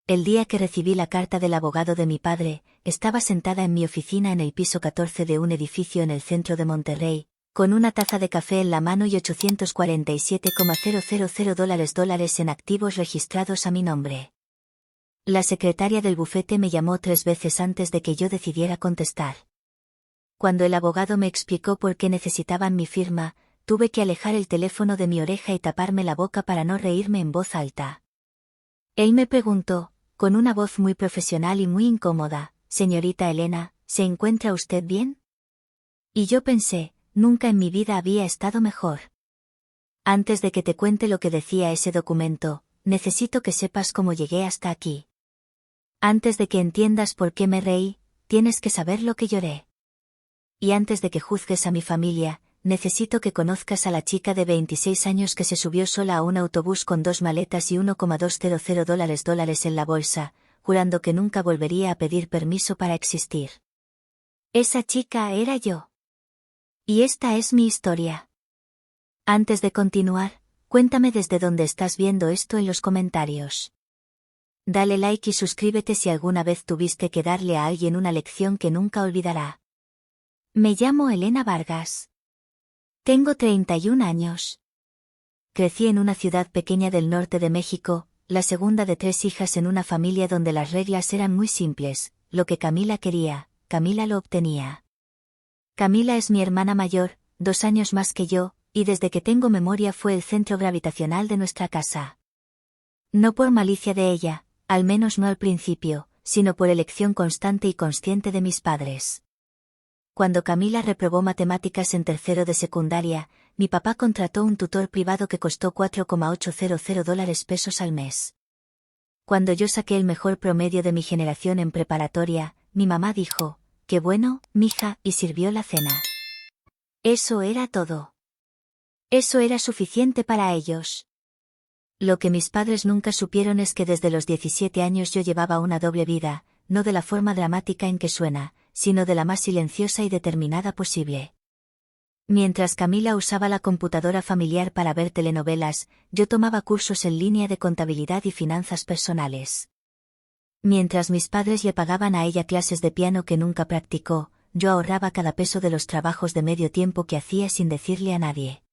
El día que recibí la carta del abogado de mi padre, estaba sentada en mi oficina en el piso 14 de un edificio en el centro de Monterrey, con una taza de café en la mano y $847,000 en activos registrados a mi nombre. La secretaria del bufete me llamó 3 veces antes de que yo decidiera contestar. Cuando el abogado me explicó por qué necesitaban mi firma, tuve que alejar el teléfono de mi oreja y taparme la boca para no reírme en voz alta. Él me preguntó, con una voz muy profesional y muy incómoda: «Señorita Elena, ¿se encuentra usted bien?». Y yo pensé, nunca en mi vida había estado mejor. Antes de que te cuente lo que decía ese documento, necesito que sepas cómo llegué hasta aquí. Antes de que entiendas por qué me reí, tienes que saber lo que lloré. Y antes de que juzgues a mi familia, necesito que conozcas a la chica de 26 años que se subió sola a un autobús con 2 maletas y $1,200 en la bolsa, jurando que nunca volvería a pedir permiso para existir. Esa chica era yo. Y esta es mi historia. Antes de continuar, cuéntame desde dónde estás viendo esto en los comentarios. Dale like y suscríbete si alguna vez tuviste que darle a alguien una lección que nunca olvidará. Me llamo Elena Vargas. Tengo 31 años. Crecí en una ciudad pequeña del norte de México, la segunda de 3 hijas en una familia donde las reglas eran muy simples: lo que Camila quería, Camila lo obtenía. Camila es mi hermana mayor, 2 años más que yo, y desde que tengo memoria fue el centro gravitacional de nuestra casa. No por malicia de ella, al menos no al principio, sino por elección constante y consciente de mis padres. Cuando Camila reprobó matemáticas en tercero de secundaria, mi papá contrató un tutor privado que costó $4,800 al mes. Cuando yo saqué el mejor promedio de mi generación en preparatoria, mi mamá dijo: «Qué bueno, mija», y sirvió la cena. Eso era todo. Eso era suficiente para ellos. Lo que mis padres nunca supieron es que desde los 17 años yo llevaba una doble vida, no de la forma dramática en que suena, sino de la más silenciosa y determinada posible. Mientras Camila usaba la computadora familiar para ver telenovelas, yo tomaba cursos en línea de contabilidad y finanzas personales. Mientras mis padres le pagaban a ella clases de piano que nunca practicó, yo ahorraba cada peso de los trabajos de medio tiempo que hacía sin decirle a nadie.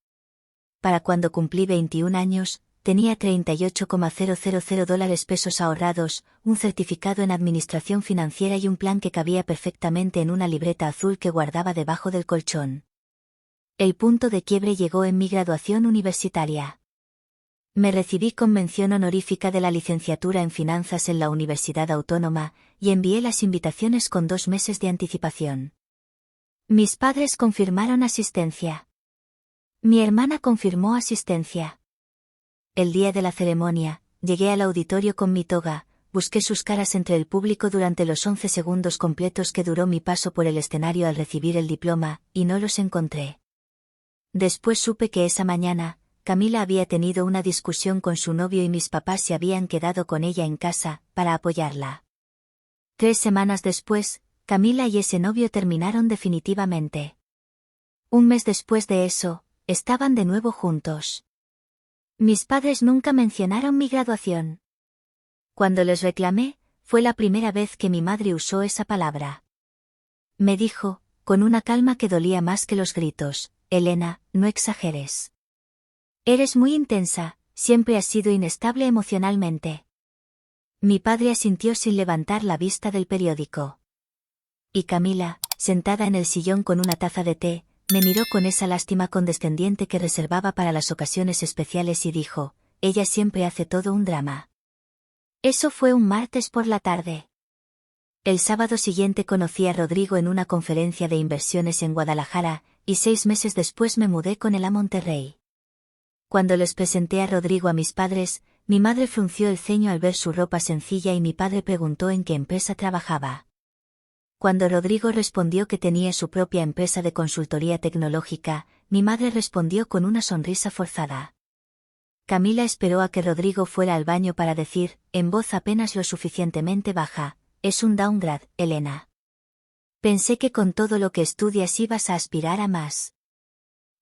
Para cuando cumplí 21 años, tenía $38,000 ahorrados, un certificado en administración financiera y un plan que cabía perfectamente en una libreta azul que guardaba debajo del colchón. El punto de quiebre llegó en mi graduación universitaria. Me recibí con mención honorífica de la licenciatura en finanzas en la Universidad Autónoma, y envié las invitaciones con 2 meses de anticipación. Mis padres confirmaron asistencia. Mi hermana confirmó asistencia. El día de la ceremonia, llegué al auditorio con mi toga, busqué sus caras entre el público durante los 11 segundos completos que duró mi paso por el escenario al recibir el diploma, y no los encontré. Después supe que esa mañana, Camila había tenido una discusión con su novio y mis papás se habían quedado con ella en casa, para apoyarla. 3 semanas después, Camila y ese novio terminaron definitivamente. Un mes después de eso, estaban de nuevo juntos. Mis padres nunca mencionaron mi graduación. Cuando les reclamé, fue la primera vez que mi madre usó esa palabra. Me dijo, con una calma que dolía más que los gritos: «Elena, no exageres. Eres muy intensa, siempre has sido inestable emocionalmente». Mi padre asintió sin levantar la vista del periódico. Y Camila, sentada en el sillón con una taza de té, me miró con esa lástima condescendiente que reservaba para las ocasiones especiales y dijo: «Ella siempre hace todo un drama». Eso fue un martes por la tarde. El sábado siguiente conocí a Rodrigo en una conferencia de inversiones en Guadalajara, y 6 meses después me mudé con él a Monterrey. Cuando les presenté a Rodrigo a mis padres, mi madre frunció el ceño al ver su ropa sencilla y mi padre preguntó en qué empresa trabajaba. Cuando Rodrigo respondió que tenía su propia empresa de consultoría tecnológica, mi madre respondió con una sonrisa forzada. Camila esperó a que Rodrigo fuera al baño para decir, en voz apenas lo suficientemente baja: «Es un downgrade, Elena. Pensé que con todo lo que estudias ibas a aspirar a más».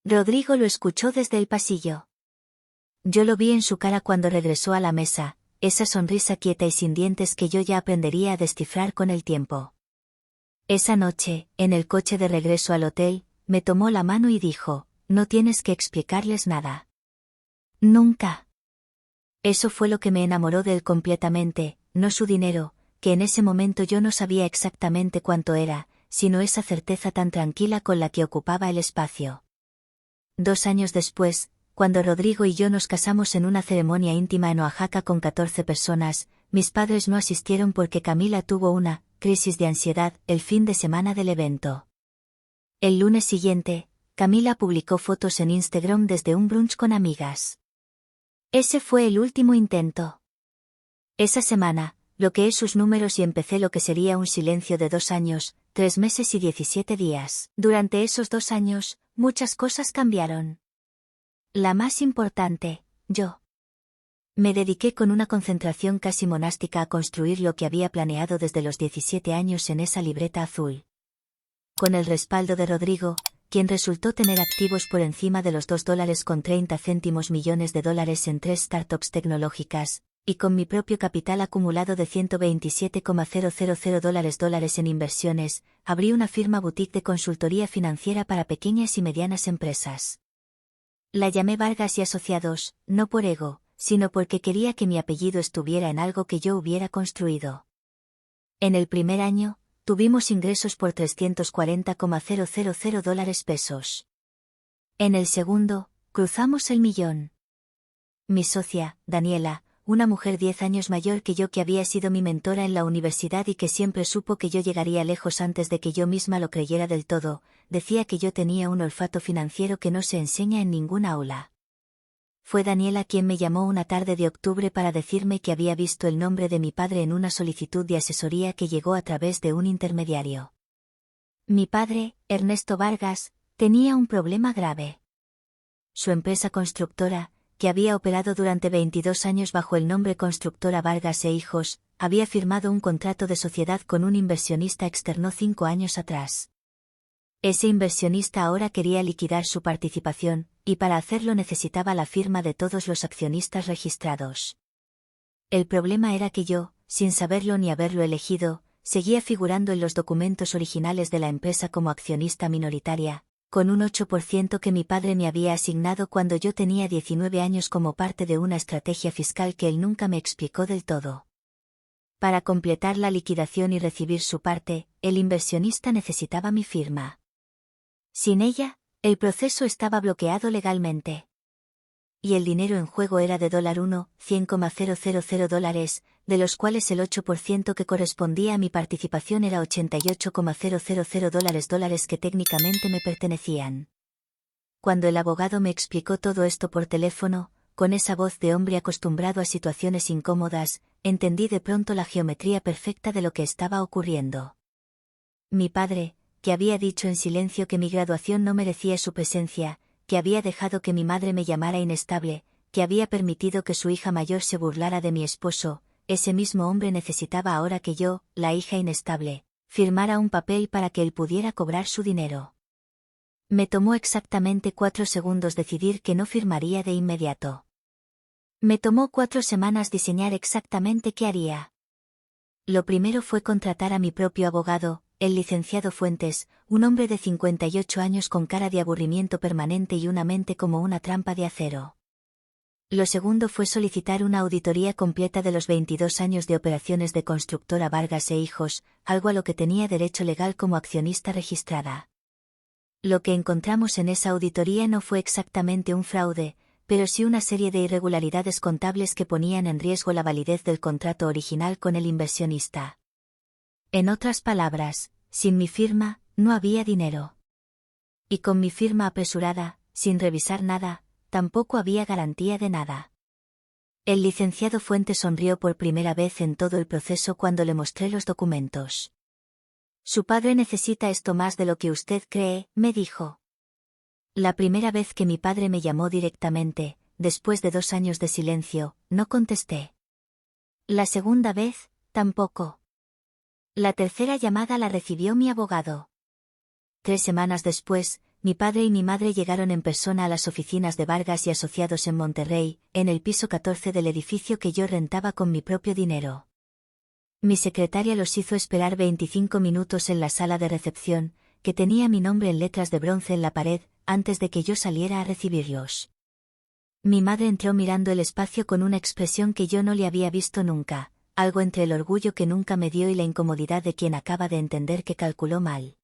Rodrigo lo escuchó desde el pasillo. Yo lo vi en su cara cuando regresó a la mesa, esa sonrisa quieta y sin dientes que yo ya aprendería a descifrar con el tiempo. Esa noche, en el coche de regreso al hotel, me tomó la mano y dijo, no tienes que explicarles nada. Nunca. Eso fue lo que me enamoró de él completamente, no su dinero, que en ese momento yo no sabía exactamente cuánto era, sino esa certeza tan tranquila con la que ocupaba el espacio. 2 años después, cuando Rodrigo y yo nos casamos en una ceremonia íntima en Oaxaca con 14 personas, mis padres no asistieron porque Camila tuvo una crisis de ansiedad el fin de semana del evento. El lunes siguiente, Camila publicó fotos en Instagram desde un brunch con amigas. Ese fue el último intento. Esa semana, bloqueé sus números y empecé lo que sería un silencio de 2 años, 3 meses y 17 días. Durante esos 2 años, muchas cosas cambiaron. La más importante, yo. Me dediqué con una concentración casi monástica a construir lo que había planeado desde los 17 años en esa libreta azul. Con el respaldo de Rodrigo, quien resultó tener activos por encima de los $2.30 millones en 3 startups tecnológicas, y con mi propio capital acumulado de $127,000 en inversiones, abrí una firma boutique de consultoría financiera para pequeñas y medianas empresas. La llamé Vargas y Asociados, no por ego, sino porque quería que mi apellido estuviera en algo que yo hubiera construido. En el primer año, tuvimos ingresos por $340,000. En el segundo, cruzamos el millón. Mi socia, Daniela, una mujer 10 años mayor que yo que había sido mi mentora en la universidad y que siempre supo que yo llegaría lejos antes de que yo misma lo creyera del todo, decía que yo tenía un olfato financiero que no se enseña en ninguna aula. Fue Daniela quien me llamó una tarde de octubre para decirme que había visto el nombre de mi padre en una solicitud de asesoría que llegó a través de un intermediario. Mi padre, Ernesto Vargas, tenía un problema grave. Su empresa constructora, que había operado durante 22 años bajo el nombre Constructora Vargas e Hijos, había firmado un contrato de sociedad con un inversionista externo 5 años atrás. Ese inversionista ahora quería liquidar su participación, y para hacerlo necesitaba la firma de todos los accionistas registrados. El problema era que yo, sin saberlo ni haberlo elegido, seguía figurando en los documentos originales de la empresa como accionista minoritaria, con un 8% que mi padre me había asignado cuando yo tenía 19 años como parte de una estrategia fiscal que él nunca me explicó del todo. Para completar la liquidación y recibir su parte, el inversionista necesitaba mi firma. Sin ella, el proceso estaba bloqueado legalmente. Y el dinero en juego era de $100,000, de los cuales el 8% que correspondía a mi participación era $88,000 que técnicamente me pertenecían. Cuando el abogado me explicó todo esto por teléfono, con esa voz de hombre acostumbrado a situaciones incómodas, entendí de pronto la geometría perfecta de lo que estaba ocurriendo. Mi padre, que había dicho en silencio que mi graduación no merecía su presencia, que había dejado que mi madre me llamara inestable, que había permitido que su hija mayor se burlara de mi esposo, ese mismo hombre necesitaba ahora que yo, la hija inestable, firmara un papel para que él pudiera cobrar su dinero. Me tomó exactamente 4 segundos decidir que no firmaría de inmediato. Me tomó 4 semanas diseñar exactamente qué haría. Lo primero fue contratar a mi propio abogado, el licenciado Fuentes, un hombre de 58 años con cara de aburrimiento permanente y una mente como una trampa de acero. Lo segundo fue solicitar una auditoría completa de los 22 años de operaciones de Constructora Vargas e Hijos, algo a lo que tenía derecho legal como accionista registrada. Lo que encontramos en esa auditoría no fue exactamente un fraude, pero sí una serie de irregularidades contables que ponían en riesgo la validez del contrato original con el inversionista. En otras palabras, sin mi firma, no había dinero. Y con mi firma apresurada, sin revisar nada, tampoco había garantía de nada. El licenciado Fuentes sonrió por primera vez en todo el proceso cuando le mostré los documentos. Su padre necesita esto más de lo que usted cree, me dijo. La primera vez que mi padre me llamó directamente, después de 2 años de silencio, no contesté. La segunda vez, tampoco. La tercera llamada la recibió mi abogado. 3 semanas después, mi padre y mi madre llegaron en persona a las oficinas de Vargas y Asociados en Monterrey, en el piso 14 del edificio que yo rentaba con mi propio dinero. Mi secretaria los hizo esperar 25 minutos en la sala de recepción, que tenía mi nombre en letras de bronce en la pared, antes de que yo saliera a recibirlos. Mi madre entró mirando el espacio con una expresión que yo no le había visto nunca, algo entre el orgullo que nunca me dio y la incomodidad de quien acaba de entender que calculó mal.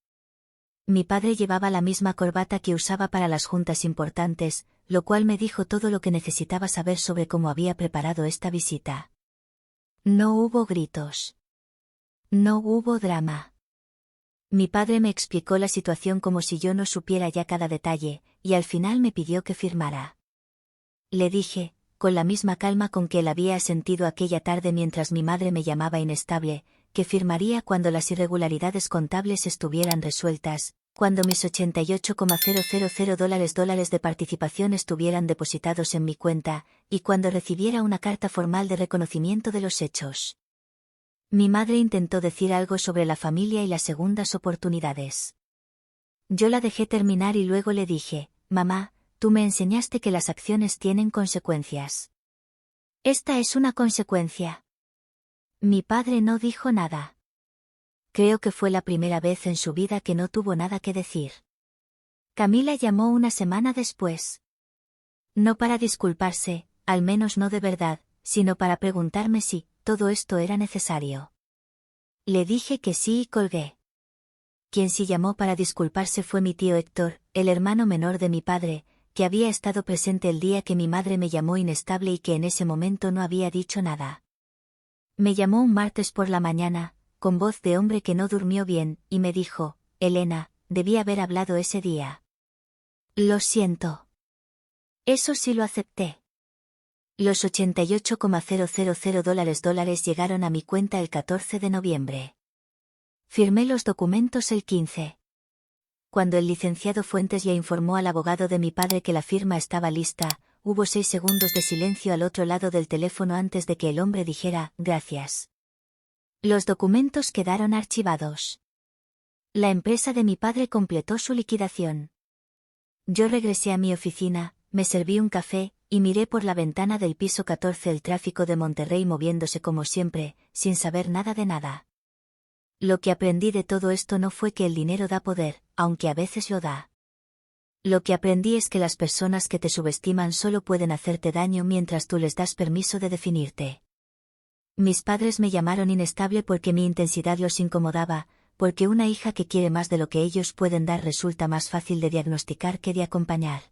Mi padre llevaba la misma corbata que usaba para las juntas importantes, lo cual me dijo todo lo que necesitaba saber sobre cómo había preparado esta visita. No hubo gritos. No hubo drama. Mi padre me explicó la situación como si yo no supiera ya cada detalle, y al final me pidió que firmara. Le dije, con la misma calma con que él había sentido aquella tarde mientras mi madre me llamaba inestable, que firmaría cuando las irregularidades contables estuvieran resueltas, cuando mis $88,000 de participación estuvieran depositados en mi cuenta, y cuando recibiera una carta formal de reconocimiento de los hechos. Mi madre intentó decir algo sobre la familia y las segundas oportunidades. Yo la dejé terminar y luego le dije, mamá, tú me enseñaste que las acciones tienen consecuencias. Esta es una consecuencia. Mi padre no dijo nada. Creo que fue la primera vez en su vida que no tuvo nada que decir. Camila llamó una semana después. No para disculparse, al menos no de verdad, sino para preguntarme si todo esto era necesario. Le dije que sí y colgué. Quien sí llamó para disculparse fue mi tío Héctor, el hermano menor de mi padre, que había estado presente el día que mi madre me llamó inestable y que en ese momento no había dicho nada. Me llamó un martes por la mañana, con voz de hombre que no durmió bien, y me dijo, Elena, debí haber hablado ese día. Lo siento. Eso sí lo acepté. Los $88,000 llegaron a mi cuenta el 14 de noviembre. Firmé los documentos el 15. Cuando el licenciado Fuentes le informó al abogado de mi padre que la firma estaba lista, hubo 6 segundos de silencio al otro lado del teléfono antes de que el hombre dijera, gracias. Los documentos quedaron archivados. La empresa de mi padre completó su liquidación. Yo regresé a mi oficina, me serví un café, y miré por la ventana del piso 14 el tráfico de Monterrey moviéndose como siempre, sin saber nada de nada. Lo que aprendí de todo esto no fue que el dinero da poder, aunque a veces lo da. Lo que aprendí es que las personas que te subestiman solo pueden hacerte daño mientras tú les das permiso de definirte. Mis padres me llamaron inestable porque mi intensidad los incomodaba, porque una hija que quiere más de lo que ellos pueden dar resulta más fácil de diagnosticar que de acompañar.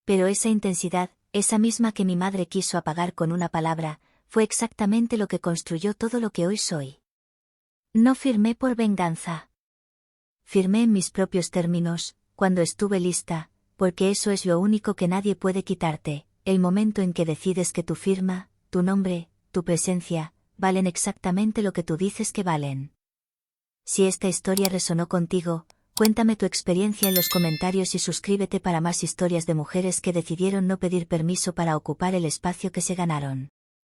Pero esa intensidad, esa misma que mi madre quiso apagar con una palabra, fue exactamente lo que construyó todo lo que hoy soy. No firmé por venganza. Firmé en mis propios términos, cuando estuve lista, porque eso es lo único que nadie puede quitarte, el momento en que decides que tu firma, tu nombre, tu presencia, valen exactamente lo que tú dices que valen. Si esta historia resonó contigo, cuéntame tu experiencia en los comentarios y suscríbete para más historias de mujeres que decidieron no pedir permiso para ocupar el espacio que se ganaron.